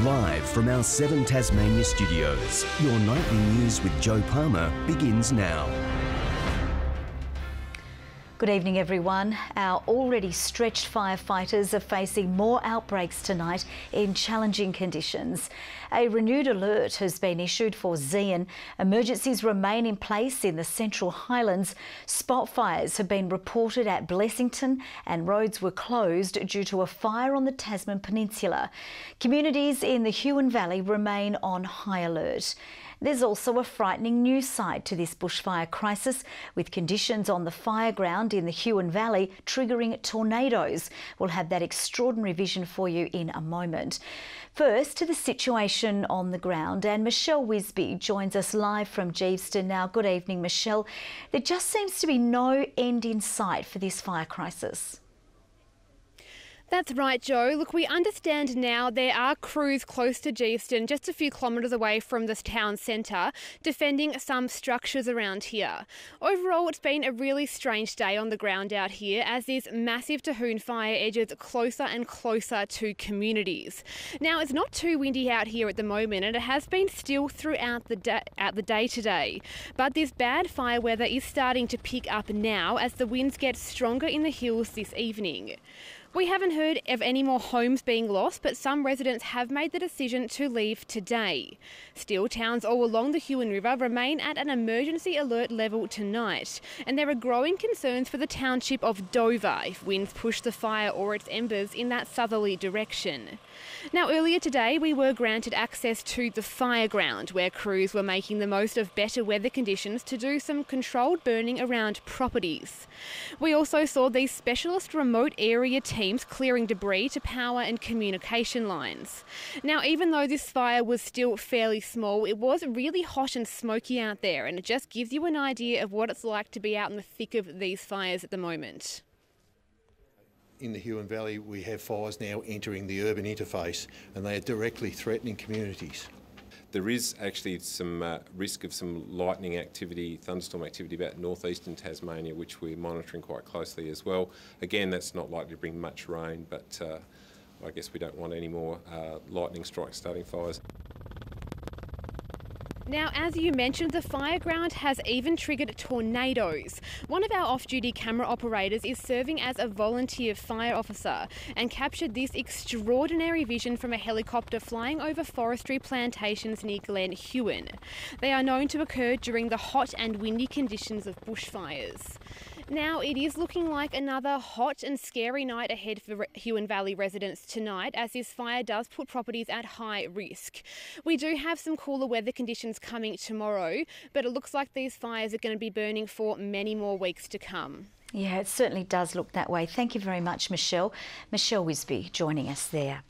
Live from our 7 Tasmania studios, your nightly news with Joe Palmer begins now. Good evening, everyone. Our already stretched firefighters are facing more outbreaks tonight in challenging conditions. A renewed alert has been issued for Zian. Emergencies remain in place in the Central Highlands. Spot fires have been reported at Blessington and roads were closed due to a fire on the Tasman Peninsula. Communities in the Huon Valley remain on high alert. There's also a frightening new side to this bushfire crisis, with conditions on the fire ground in the Huon Valley triggering tornadoes. We'll have that extraordinary vision for you in a moment. First, to the situation on the ground, and Michelle Wisby joins us live from Geeveston now. Good evening, Michelle. There just seems to be no end in sight for this fire crisis. That's right, Joe. Look, we understand now there are crews close to Geeveston, just a few kilometres away from this town centre, defending some structures around here. Overall, it's been a really strange day on the ground out here as this massive Tahoon fire edges closer and closer to communities. Now, it's not too windy out here at the moment, and it has been still throughout the day today. But this bad fire weather is starting to pick up now as the winds get stronger in the hills this evening. We haven't heard of any more homes being lost, but some residents have made the decision to leave today. Still, towns all along the Huon River remain at an emergency alert level tonight, and there are growing concerns for the township of Dover if winds push the fire or its embers in that southerly direction. Now, earlier today, we were granted access to the fire ground, where crews were making the most of better weather conditions to do some controlled burning around properties. We also saw these specialist remote area teams clearing debris to power and communication lines. Now, even though this fire was still fairly small, it was really hot and smoky out there, and it just gives you an idea of what it's like to be out in the thick of these fires at the moment. In the Huon Valley, we have fires now entering the urban interface, and they are directly threatening communities. There is actually some risk of some lightning activity, thunderstorm activity about northeastern Tasmania, which we're monitoring quite closely as well. Again, that's not likely to bring much rain, but I guess we don't want any more lightning strikes starting fires. Now, as you mentioned, the fire ground has even triggered tornadoes. One of our off-duty camera operators is serving as a volunteer fire officer and captured this extraordinary vision from a helicopter flying over forestry plantations near Glen Huon. They are known to occur during the hot and windy conditions of bushfires. Now, it is looking like another hot and scary night ahead for Huon Valley residents tonight, as this fire does put properties at high risk. We do have some cooler weather conditions coming tomorrow, but it looks like these fires are going to be burning for many more weeks to come. Yeah, it certainly does look that way. Thank you very much, Michelle. Michelle Wisby joining us there.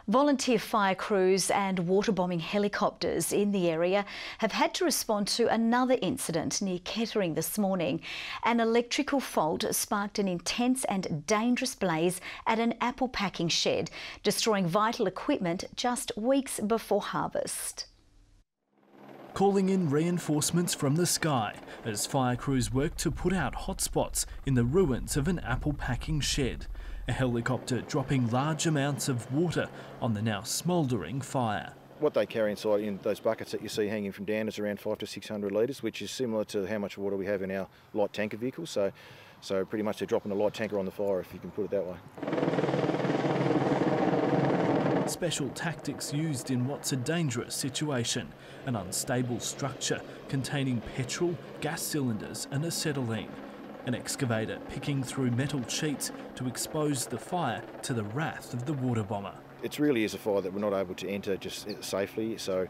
Volunteer fire crews and waterbombing helicopters in the area have had to respond to another incident near Kettering this morning. An electrical fault sparked an intense and dangerous blaze at an apple packing shed, destroying vital equipment just weeks before harvest. Calling in reinforcements from the sky as fire crews work to put out hotspots in the ruins of an apple packing shed. A helicopter dropping large amounts of water on the now smouldering fire. What they carry inside in those buckets that you see hanging from down is around 500 to 600 litres, which is similar to how much water we have in our light tanker vehicles. So pretty much they're dropping a light tanker on the fire, if you can put it that way. Special tactics used in what's a dangerous situation, an unstable structure containing petrol, gas cylinders and acetylene. An excavator picking through metal sheets to expose the fire to the wrath of the water bomber. It really is a fire that we're not able to enter just safely, so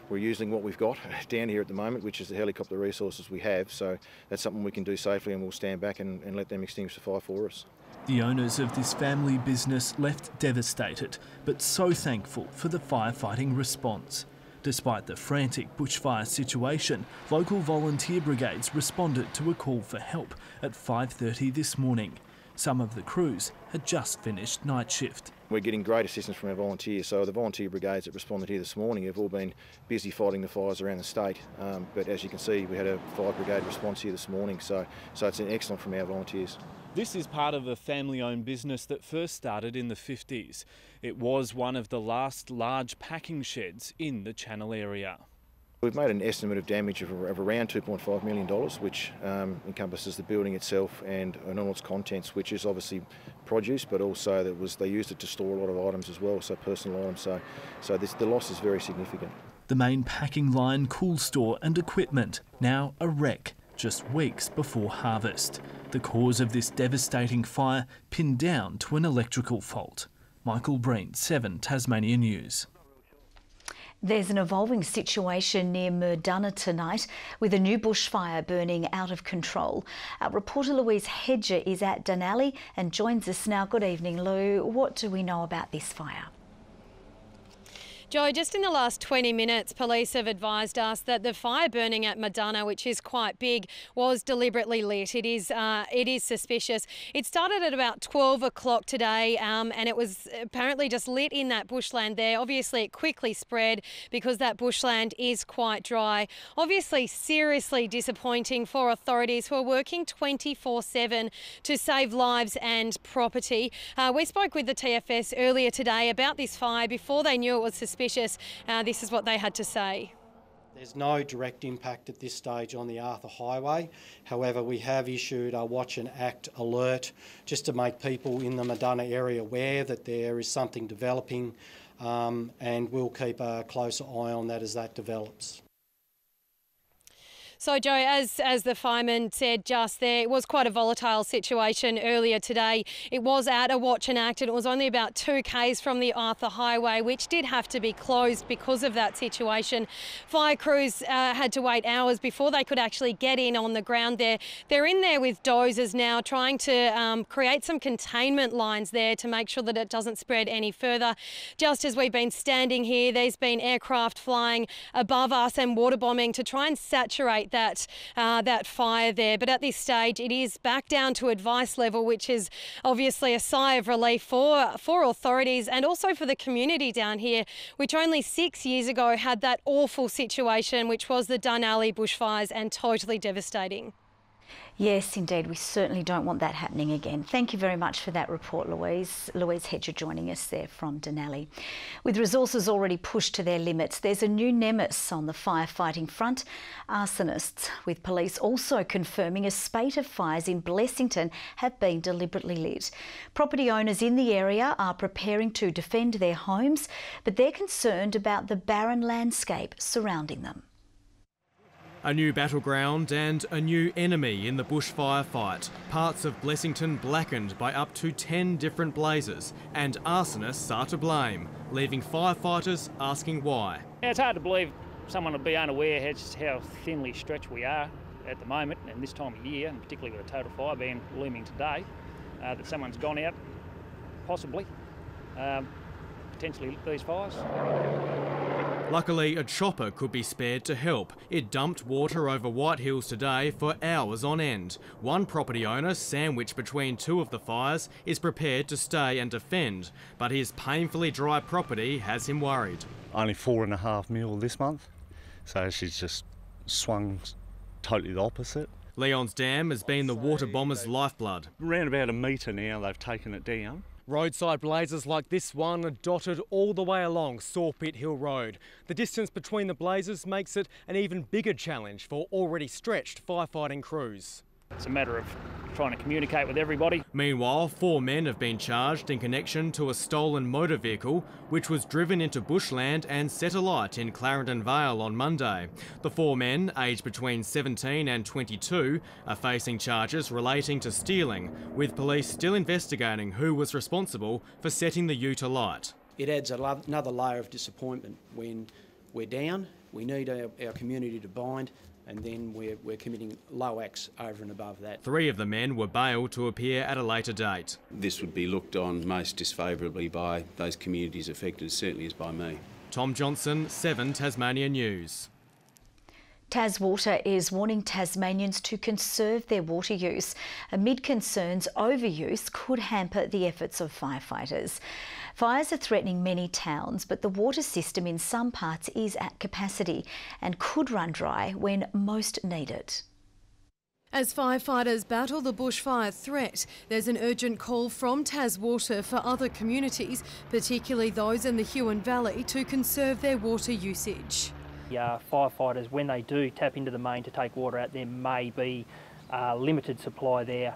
we're using what we've got down here at the moment, which is the helicopter resources we have, so that's something we can do safely, and we'll stand back and let them extinguish the fire for us. The owners of this family business left devastated, but so thankful for the firefighting response. Despite the frantic bushfire situation, local volunteer brigades responded to a call for help at 5:30 this morning. Some of the crews had just finished night shift. We're getting great assistance from our volunteers. So the volunteer brigades that responded here this morning have all been busy fighting the fires around the state. But as you can see, we had a fire brigade response here this morning. So it's excellent from our volunteers. This is part of a family-owned business that first started in the 50s. It was one of the last large packing sheds in the Channel area. We've made an estimate of damage of around $2.5 million, which encompasses the building itself and all its contents, which is obviously produce, but also they used it to store a lot of items as well, so personal items. So the loss is very significant. The main packing line, cool store and equipment, now a wreck just weeks before harvest. The cause of this devastating fire pinned down to an electrical fault. Michael Breen, 7 Tasmania News. There's an evolving situation near Murdunna tonight with a new bushfire burning out of control. Our reporter Louise Hedger is at Denali and joins us now. Good evening, Lou. What do we know about this fire? Joe, just in the last 20 minutes, police have advised us that the fire burning at Murdunna, which is quite big, was deliberately lit. It is suspicious. It started at about 12 o'clock today and it was apparently just lit in that bushland there. Obviously, it quickly spread because that bushland is quite dry. Obviously, seriously disappointing for authorities who are working 24/7 to save lives and property. We spoke with the TFS earlier today about this fire before they knew it was suspicious. This is what they had to say. There's no direct impact at this stage on the Arthur Highway. However, we have issued a watch and act alert just to make people in the Murdunna area aware that there is something developing, and we'll keep a closer eye on that as that develops. So, Joe, as the fireman said just there, it was quite a volatile situation earlier today. It was at a watch and act and it was only about 2 k's from the Arthur Highway, which did have to be closed because of that situation. Fire crews had to wait hours before they could actually get in on the ground there. They're in there with dozers now trying to create some containment lines there to make sure that it doesn't spread any further. Just as we've been standing here, there's been aircraft flying above us and water bombing to try and saturate that fire there. But at this stage, it is back down to advice level, which is obviously a sigh of relief for authorities and also for the community down here, which only 6 years ago had that awful situation, which was the Denali bushfires, and totally devastating. Yes, indeed. We certainly don't want that happening again. Thank you very much for that report, Louise. Louise Hedger joining us there from Denali. With resources already pushed to their limits, there's a new nemesis on the firefighting front. Arsonists, with police also confirming a spate of fires in Blessington have been deliberately lit. Property owners in the area are preparing to defend their homes, but they're concerned about the barren landscape surrounding them. A new battleground and a new enemy in the bushfire fight. Parts of Blessington blackened by up to 10 different blazes, and arsonists are to blame, leaving firefighters asking why. It's hard to believe someone would be unaware just how thinly stretched we are at the moment and this time of year, and particularly with a total fire ban looming today, that someone's gone out, possibly, potentially lit these fires. Luckily, a chopper could be spared to help. It dumped water over White Hills today for hours on end. One property owner, sandwiched between 2 of the fires, is prepared to stay and defend, but his painfully dry property has him worried. Only 4.5 mil this month, so she's just swung totally the opposite. Leon's Dam has been the water bomber's lifeblood. Around about a metre now, they've taken it down. Roadside blazes like this one are dotted all the way along Sawpit Hill Road. The distance between the blazes makes it an even bigger challenge for already stretched firefighting crews. It's a matter of trying to communicate with everybody. Meanwhile, 4 men have been charged in connection to a stolen motor vehicle which was driven into bushland and set alight in Clarendon Vale on Monday. The 4 men, aged between 17 and 22, are facing charges relating to stealing, with police still investigating who was responsible for setting the ute alight. It adds another layer of disappointment when we're down, we need our community to bind, and then we're committing low acts over and above that. 3 of the men were bailed to appear at a later date. This would be looked on most disfavourably by those communities affected, certainly as by me. Tom Johnson, 7 Tasmania News. Taswater is warning Tasmanians to conserve their water use amid concerns overuse could hamper the efforts of firefighters. Fires are threatening many towns, but the water system in some parts is at capacity and could run dry when most need it. As firefighters battle the bushfire threat, there's an urgent call from Taswater for other communities, particularly those in the Huon Valley, to conserve their water usage. Firefighters, when they do tap into the main to take water out, there may be limited supply there,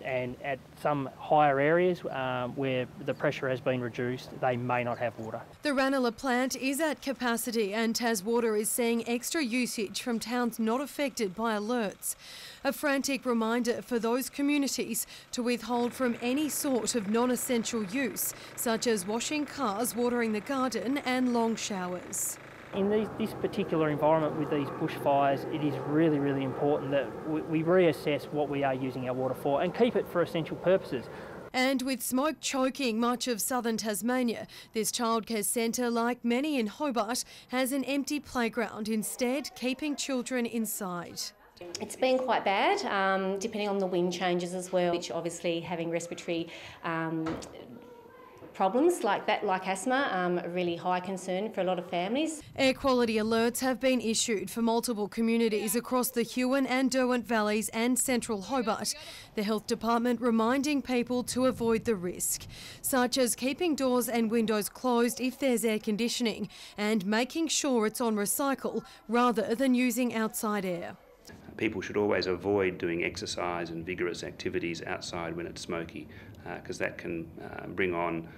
and at some higher areas where the pressure has been reduced, they may not have water. The Ranelagh plant is at capacity and Taswater is seeing extra usage from towns not affected by alerts. A frantic reminder for those communities to withhold from any sort of non-essential use, such as washing cars, watering the garden and long showers. In this particular environment with these bushfires, it is really, really important that we reassess what we are using our water for and keep it for essential purposes. And with smoke choking much of southern Tasmania, this childcare centre, like many in Hobart, has an empty playground, instead keeping children inside. It's been quite bad, depending on the wind changes as well, which obviously having respiratory problems like that, like asthma, a really high concern for a lot of families. Air quality alerts have been issued for multiple communities across the Huon and Derwent Valleys and central Hobart. The Health Department reminding people to avoid the risk, such as keeping doors and windows closed if there's air conditioning and making sure it's on recycle rather than using outside air. People should always avoid doing exercise and vigorous activities outside when it's smoky, because that can bring on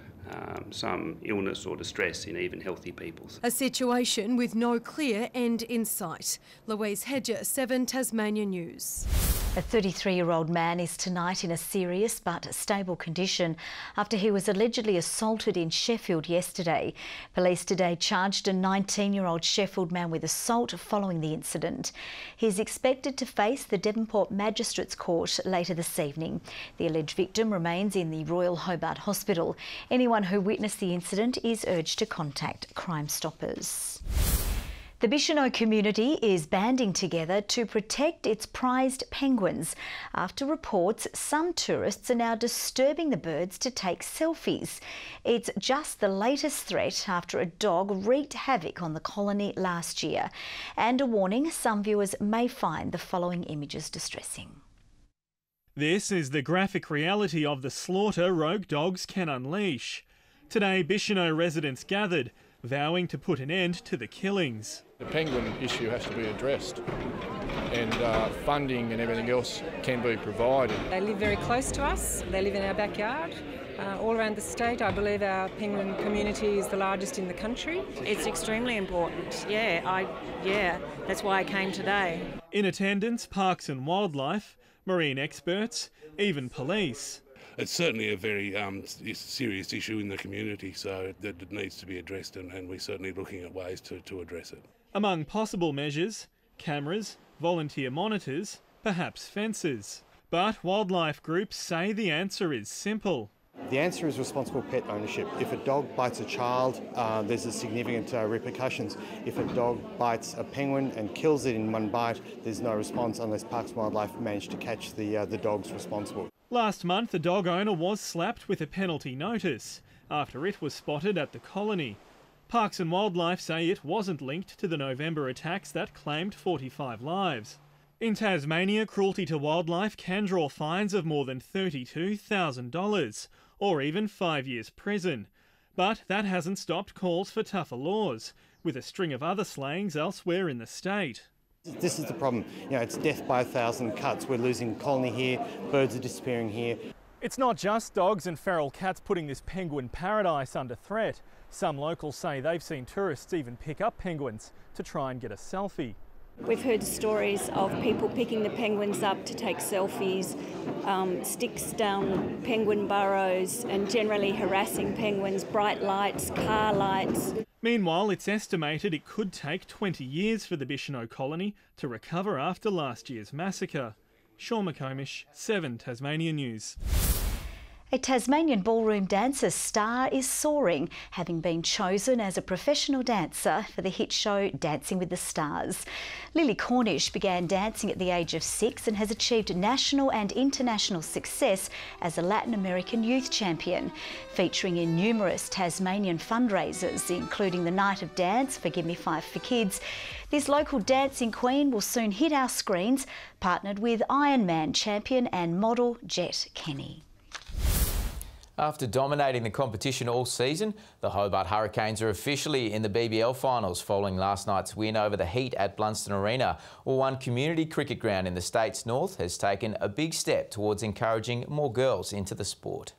some illness or distress in even healthy people. A situation with no clear end in sight. Louise Hedger, 7 Tasmania News. A 33-year-old man is tonight in a serious but stable condition after he was allegedly assaulted in Sheffield yesterday. Police today charged a 19-year-old Sheffield man with assault following the incident. He's expected to face the Devonport Magistrates Court later this evening. The alleged victim remains in the Royal Hobart Hospital. Anyone who witnessed the incident is urged to contact Crime Stoppers. The Bicheno community is banding together to protect its prized penguins after reports some tourists are now disturbing the birds to take selfies. It's just the latest threat after a dog wreaked havoc on the colony last year, and a warning some viewers may find the following images distressing. This is the graphic reality of the slaughter rogue dogs can unleash. Today, Bicheno residents gathered, vowing to put an end to the killings. The penguin issue has to be addressed, and funding and everything else can be provided. They live very close to us, they live in our backyard. All around the state, I believe our penguin community is the largest in the country. It's extremely important, yeah, that's why I came today. In attendance, Parks and Wildlife, marine experts, even police. It's certainly a very serious issue in the community, so that it needs to be addressed, and we're certainly looking at ways to address it. Among possible measures, cameras, volunteer monitors, perhaps fences. But wildlife groups say the answer is simple. The answer is responsible pet ownership. If a dog bites a child, there's a significant repercussions. If a dog bites a penguin and kills it in one bite, there's no response unless Parks and Wildlife manage to catch the dogs responsible. Last month, the dog owner was slapped with a penalty notice after it was spotted at the colony. Parks and Wildlife say it wasn't linked to the November attacks that claimed 45 lives. In Tasmania, cruelty to wildlife can draw fines of more than $32,000 or even 5 years prison. But that hasn't stopped calls for tougher laws, with a string of other slayings elsewhere in the state. This is the problem. It's death by 1,000 cuts. We're losing colony here, birds are disappearing here. It's not just dogs and feral cats putting this penguin paradise under threat. Some locals say they've seen tourists even pick up penguins to try and get a selfie. We've heard stories of people picking the penguins up to take selfies, sticks down penguin burrows and generally harassing penguins, bright lights, car lights. Meanwhile, it's estimated it could take 20 years for the Bicheno colony to recover after last year's massacre. Sean McComish, 7 Tasmania News. A Tasmanian ballroom dancer's star is soaring, having been chosen as a professional dancer for the hit show Dancing with the Stars. Lily Cornish began dancing at the age of 6 and has achieved national and international success as a Latin American youth champion, featuring in numerous Tasmanian fundraisers, including the Night of Dance for Give Me 5 for Kids. This local dancing queen will soon hit our screens, partnered with Ironman champion and model Jet Kenny. After dominating the competition all season, the Hobart Hurricanes are officially in the BBL finals following last night's win over the Heat at Blunston Arena. Well, one community cricket ground in the state's north has taken a big step towards encouraging more girls into the sport.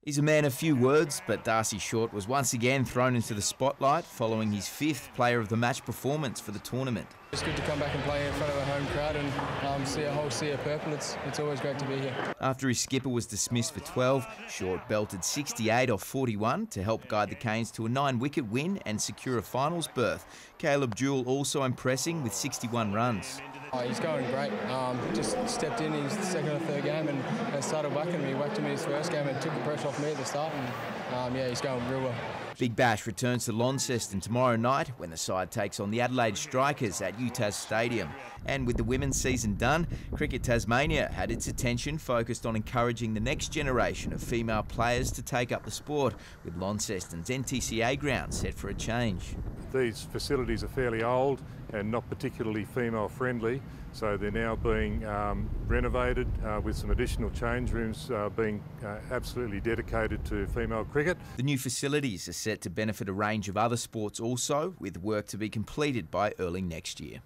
He's a man of few words, but Darcy Short was once again thrown into the spotlight following his 5th Player of the Match performance for the tournament. It's good to come back and play in front of a home crowd and see a whole sea of purple. It's always great to be here. After his skipper was dismissed for 12, Short belted 68 off 41 to help guide the Canes to a 9-wicket win and secure a finals berth. Caleb Jewell also impressing with 61 runs. He's going great. Just stepped in his second or third game and started whacking me. He whacked him in his first game and took the pressure off me at the start. And yeah, he's going real well. Big Bash returns to Launceston tomorrow night when the side takes on the Adelaide Strikers at UTAS Stadium. And with the women's season done, Cricket Tasmania had its attention focused on encouraging the next generation of female players to take up the sport, with Launceston's NTCA ground set for a change. These facilities are fairly old and not particularly female friendly, so they're now being renovated with some additional change rooms being absolutely dedicated to female cricket. The new facilities are set to benefit a range of other sports also, with work to be completed by early next year.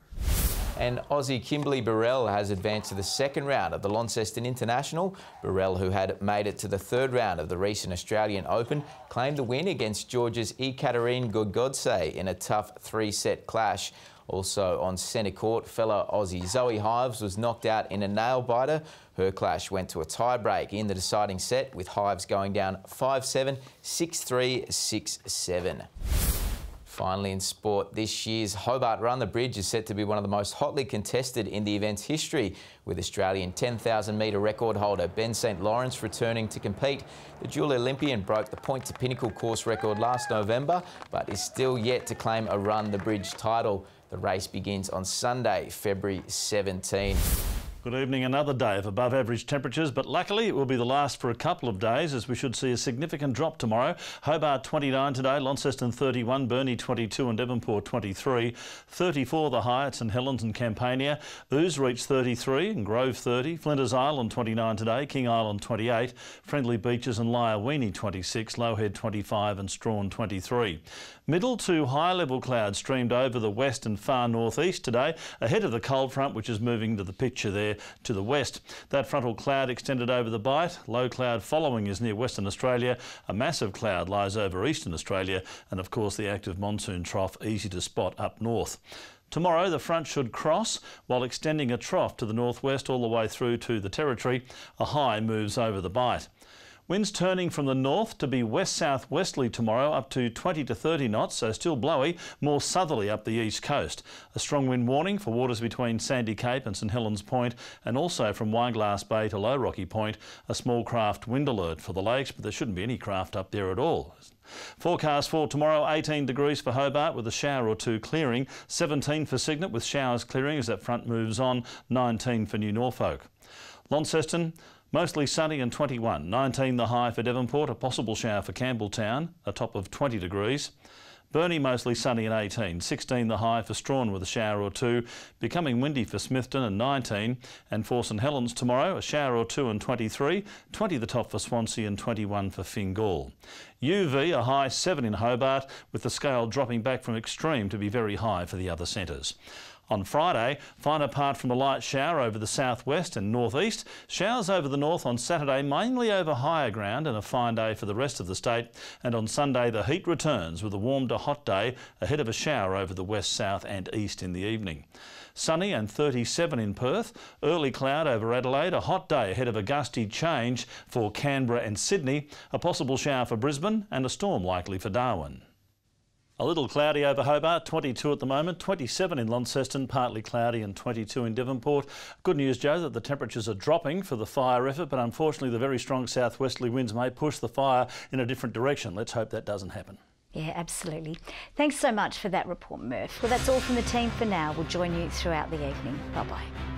And Aussie Kimberly Burrell has advanced to the second round of the Launceston International. Burrell, who had made it to the third round of the recent Australian Open, claimed the win against Georgia's Ekaterine Gogodze in a tough 3-set clash. Also on centre court, fellow Aussie Zoe Hives was knocked out in a nail-biter. Her clash went to a tie-break in the deciding set, with Hives going down 5-7, 6-3, 6-7. Finally in sport, this year's Hobart Run the Bridge is set to be one of the most hotly contested in the event's history, with Australian 10,000 metre record holder Ben St Lawrence returning to compete. The dual Olympian broke the Point to Pinnacle course record last November, but is still yet to claim a Run the Bridge title. The race begins on Sunday, February 17. Good evening. Another day of above average temperatures, but luckily it will be the last for a couple of days, as we should see a significant drop tomorrow. Hobart 29 today, Launceston 31, Burnie 22 and Devonport 23. 34 the high at St Helens and Campania. Ouse reached 33 and Grove 30. Flinders Island 29 today, King Island 28. Friendly Beaches and Lyawini 26, Lowhead 25 and Strawn 23. Middle to high level clouds streamed over the west and far northeast today, ahead of the cold front which is moving to the picture there to the west. That frontal cloud extended over the Bight. Low cloud following is near Western Australia. A massive cloud lies over eastern Australia, and of course the active monsoon trough easy to spot up north. Tomorrow the front should cross while extending a trough to the northwest all the way through to the Territory. A high moves over the Bight. Winds turning from the north to be west-southwesterly tomorrow, up to 20 to 30 knots, so still blowy, more southerly up the east coast. A strong wind warning for waters between Sandy Cape and St Helens Point, and also from Wineglass Bay to Low Rocky Point, a small craft wind alert for the lakes, but there shouldn't be any craft up there at all. Forecast for tomorrow, 18 degrees for Hobart with a shower or two clearing, 17 for Cygnet with showers clearing as that front moves on, 19 for New Norfolk. Launceston, mostly sunny and 21, 19 the high for Devonport, a possible shower for Campbelltown, a top of 20 degrees. Burnie mostly sunny and 18, 16 the high for Strawn with a shower or two, becoming windy for Smithton and 19, and for St Helens tomorrow, a shower or two and 23, 20 the top for Swansea and 21 for Fingal. UV, a high 7 in Hobart, with the scale dropping back from extreme to be very high for the other centres. On Friday, fine apart from a light shower over the southwest and northeast, showers over the north on Saturday, mainly over higher ground, and a fine day for the rest of the state. And on Sunday, the heat returns with a warm to hot day ahead of a shower over the west, south and east in the evening. Sunny and 37 in Perth, early cloud over Adelaide, a hot day ahead of a gusty change for Canberra and Sydney, a possible shower for Brisbane and a storm likely for Darwin. A little cloudy over Hobart, 22 at the moment, 27 in Launceston, partly cloudy, and 22 in Devonport. Good news, Joe, that the temperatures are dropping for the fire effort, but unfortunately the very strong southwesterly winds may push the fire in a different direction. Let's hope that doesn't happen. Yeah, absolutely. Thanks so much for that report, Murph. Well, that's all from the team for now. We'll join you throughout the evening. Bye-bye.